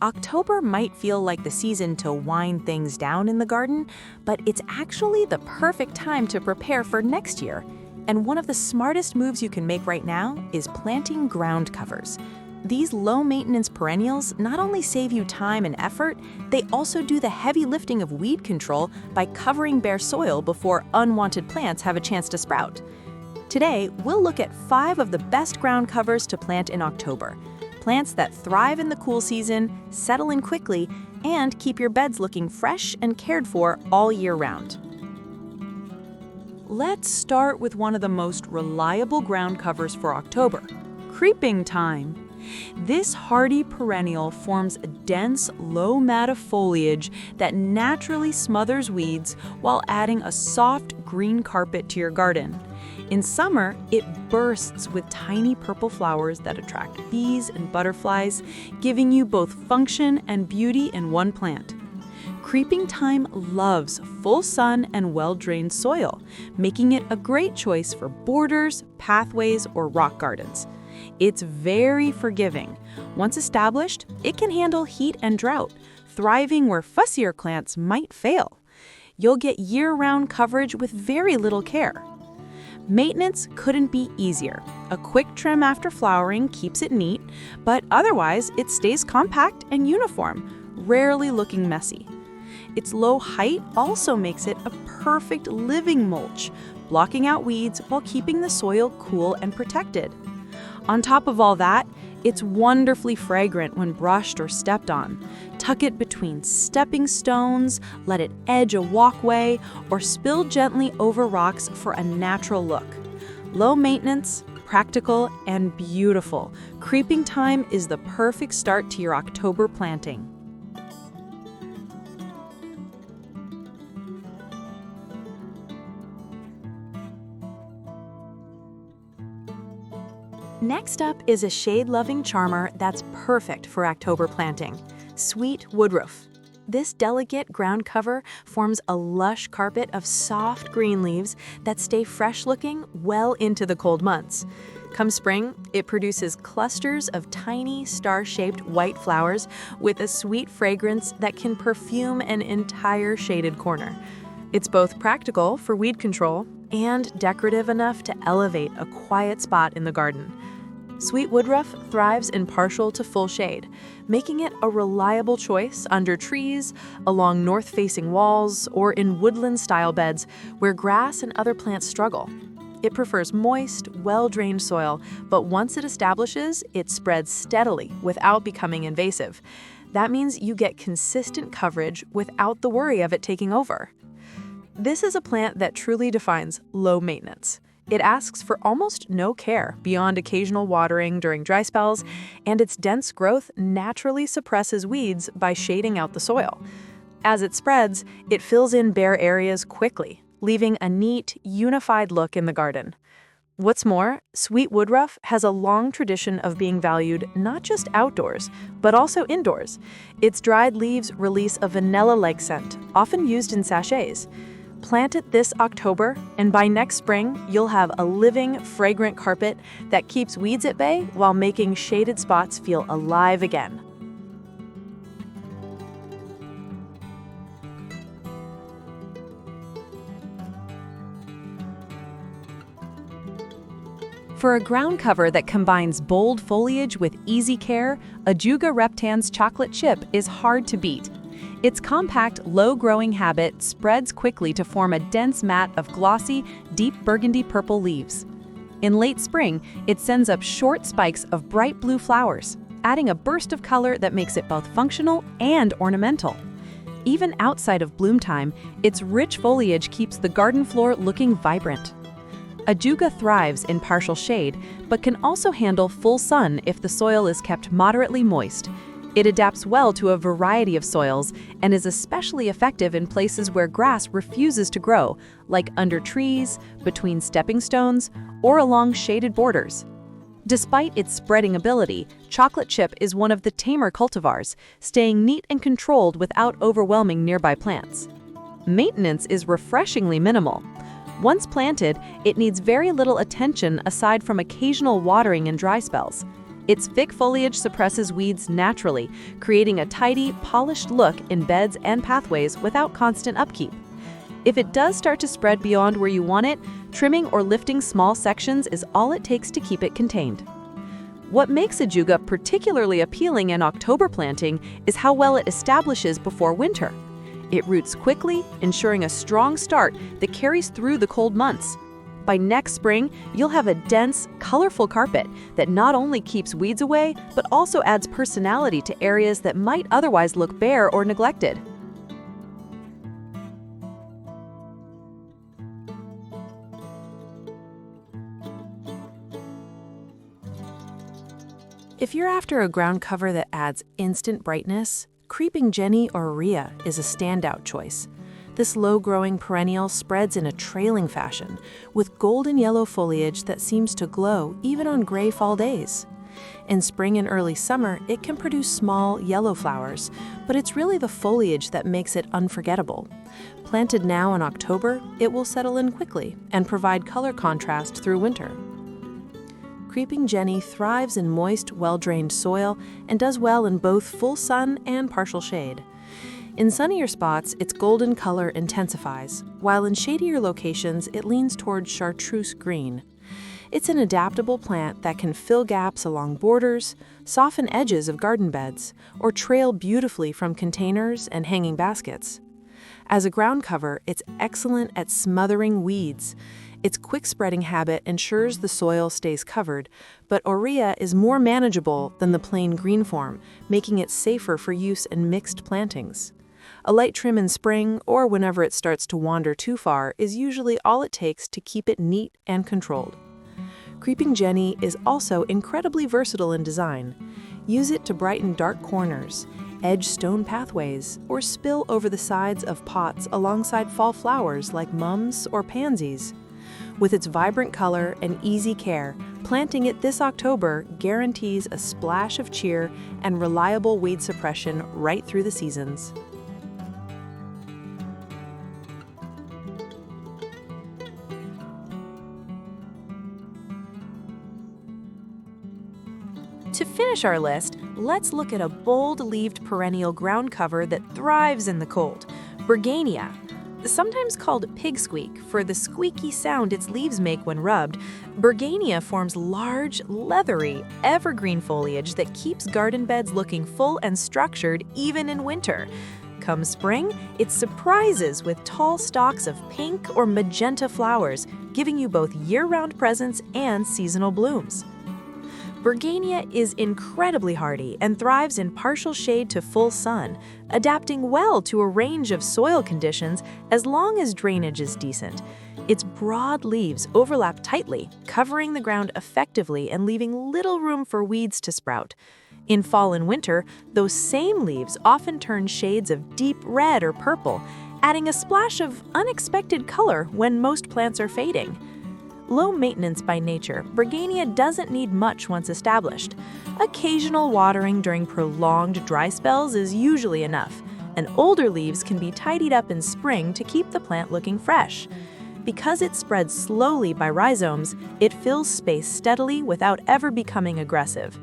October might feel like the season to wind things down in the garden, but it's actually the perfect time to prepare for next year. And one of the smartest moves you can make right now is planting ground covers. These low-maintenance perennials not only save you time and effort, they also do the heavy lifting of weed control by covering bare soil before unwanted plants have a chance to sprout. Today, we'll look at 5 of the best ground covers to plant in October. Plants that thrive in the cool season, settle in quickly, and keep your beds looking fresh and cared for all year round. Let's start with one of the most reliable ground covers for October, creeping thyme. This hardy perennial forms a dense, low mat of foliage that naturally smothers weeds while adding a soft green carpet to your garden. In summer, it bursts with tiny purple flowers that attract bees and butterflies, giving you both function and beauty in one plant. Creeping thyme loves full sun and well-drained soil, making it a great choice for borders, pathways, or rock gardens. It's very forgiving. Once established, it can handle heat and drought, thriving where fussier plants might fail. You'll get year-round coverage with very little care. Maintenance couldn't be easier. A quick trim after flowering keeps it neat, but otherwise it stays compact and uniform, rarely looking messy. Its low height also makes it a perfect living mulch, blocking out weeds while keeping the soil cool and protected. On top of all that, it's wonderfully fragrant when brushed or stepped on. Tuck it between stepping stones, let it edge a walkway, or spill gently over rocks for a natural look. Low maintenance, practical, and beautiful, creeping thyme is the perfect start to your October planting. Next up is a shade-loving charmer that's perfect for October planting, sweet woodruff. This delicate ground cover forms a lush carpet of soft green leaves that stay fresh-looking well into the cold months. Come spring, it produces clusters of tiny, star-shaped white flowers with a sweet fragrance that can perfume an entire shaded corner. It's both practical for weed control and decorative enough to elevate a quiet spot in the garden. Sweet woodruff thrives in partial to full shade, making it a reliable choice under trees, along north-facing walls, or in woodland-style beds where grass and other plants struggle. It prefers moist, well-drained soil, but once it establishes, it spreads steadily without becoming invasive. That means you get consistent coverage without the worry of it taking over. This is a plant that truly defines low maintenance. It asks for almost no care beyond occasional watering during dry spells, and its dense growth naturally suppresses weeds by shading out the soil. As it spreads, it fills in bare areas quickly, leaving a neat, unified look in the garden. What's more, sweet woodruff has a long tradition of being valued not just outdoors, but also indoors. Its dried leaves release a vanilla-like scent, often used in sachets. Plant it this October, and by next spring, you'll have a living, fragrant carpet that keeps weeds at bay while making shaded spots feel alive again. For a ground cover that combines bold foliage with easy care, Ajuga Reptan's chocolate chip is hard to beat. Its compact, low-growing habit spreads quickly to form a dense mat of glossy, deep burgundy purple leaves. In late spring, it sends up short spikes of bright blue flowers, adding a burst of color that makes it both functional and ornamental. Even outside of bloom time, its rich foliage keeps the garden floor looking vibrant. Ajuga thrives in partial shade, but can also handle full sun if the soil is kept moderately moist. It adapts well to a variety of soils and is especially effective in places where grass refuses to grow, like under trees, between stepping stones, or along shaded borders. Despite its spreading ability, chocolate chip is one of the tamer cultivars, staying neat and controlled without overwhelming nearby plants. Maintenance is refreshingly minimal. Once planted, it needs very little attention aside from occasional watering and dry spells. Its thick foliage suppresses weeds naturally, creating a tidy, polished look in beds and pathways without constant upkeep. If it does start to spread beyond where you want it, trimming or lifting small sections is all it takes to keep it contained. What makes ajuga particularly appealing in October planting is how well it establishes before winter. It roots quickly, ensuring a strong start that carries through the cold months. By next spring, you'll have a dense, colorful carpet that not only keeps weeds away, but also adds personality to areas that might otherwise look bare or neglected. If you're after a ground cover that adds instant brightness, Creeping Jenny or Rhea is a standout choice. This low-growing perennial spreads in a trailing fashion, with golden yellow foliage that seems to glow even on gray fall days. In spring and early summer, it can produce small, yellow flowers, but it's really the foliage that makes it unforgettable. Planted now in October, it will settle in quickly and provide color contrast through winter. Creeping Jenny thrives in moist, well-drained soil and does well in both full sun and partial shade. In sunnier spots, its golden color intensifies, while in shadier locations, it leans towards chartreuse green. It's an adaptable plant that can fill gaps along borders, soften edges of garden beds, or trail beautifully from containers and hanging baskets. As a ground cover, it's excellent at smothering weeds. Its quick-spreading habit ensures the soil stays covered, but Aurea is more manageable than the plain green form, making it safer for use in mixed plantings. A light trim in spring, or whenever it starts to wander too far, is usually all it takes to keep it neat and controlled. Creeping Jenny is also incredibly versatile in design. Use it to brighten dark corners, edge stone pathways, or spill over the sides of pots alongside fall flowers like mums or pansies. With its vibrant color and easy care, planting it this October guarantees a splash of cheer and reliable weed suppression right through the seasons. To finish our list, let's look at a bold-leaved perennial ground cover that thrives in the cold, Bergania. Sometimes called pig squeak for the squeaky sound its leaves make when rubbed, Bergania forms large, leathery, evergreen foliage that keeps garden beds looking full and structured even in winter. Come spring, it surprises with tall stalks of pink or magenta flowers, giving you both year-round presence and seasonal blooms. Bergania is incredibly hardy and thrives in partial shade to full sun, adapting well to a range of soil conditions as long as drainage is decent. Its broad leaves overlap tightly, covering the ground effectively and leaving little room for weeds to sprout. In fall and winter, those same leaves often turn shades of deep red or purple, adding a splash of unexpected color when most plants are fading. Low maintenance by nature, Bergania doesn't need much once established. Occasional watering during prolonged dry spells is usually enough, and older leaves can be tidied up in spring to keep the plant looking fresh. Because it spreads slowly by rhizomes, it fills space steadily without ever becoming aggressive.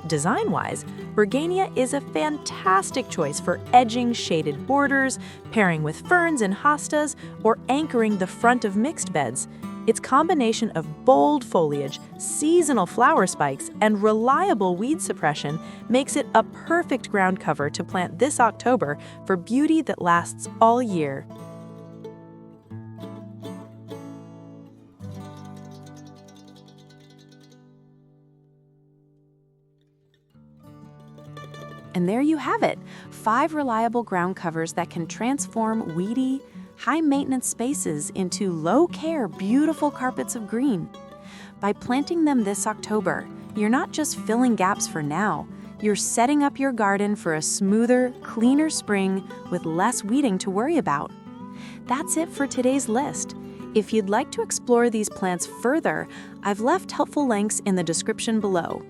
Design-wise, Bergania is a fantastic choice for edging shaded borders, pairing with ferns and hostas, or anchoring the front of mixed beds. Its combination of bold foliage, seasonal flower spikes, and reliable weed suppression makes it a perfect ground cover to plant this October for beauty that lasts all year. And there you have it, 5 reliable ground covers that can transform weedy, high-maintenance spaces into low-care, beautiful carpets of green. By planting them this October, you're not just filling gaps for now, you're setting up your garden for a smoother, cleaner spring with less weeding to worry about. That's it for today's list. If you'd like to explore these plants further, I've left helpful links in the description below.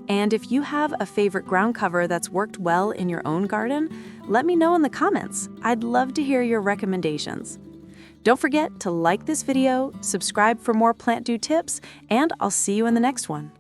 And if you have a favorite ground cover that's worked well in your own garden, let me know in the comments. I'd love to hear your recommendations. Don't forget to like this video, subscribe for more PlantDo tips, and I'll see you in the next one.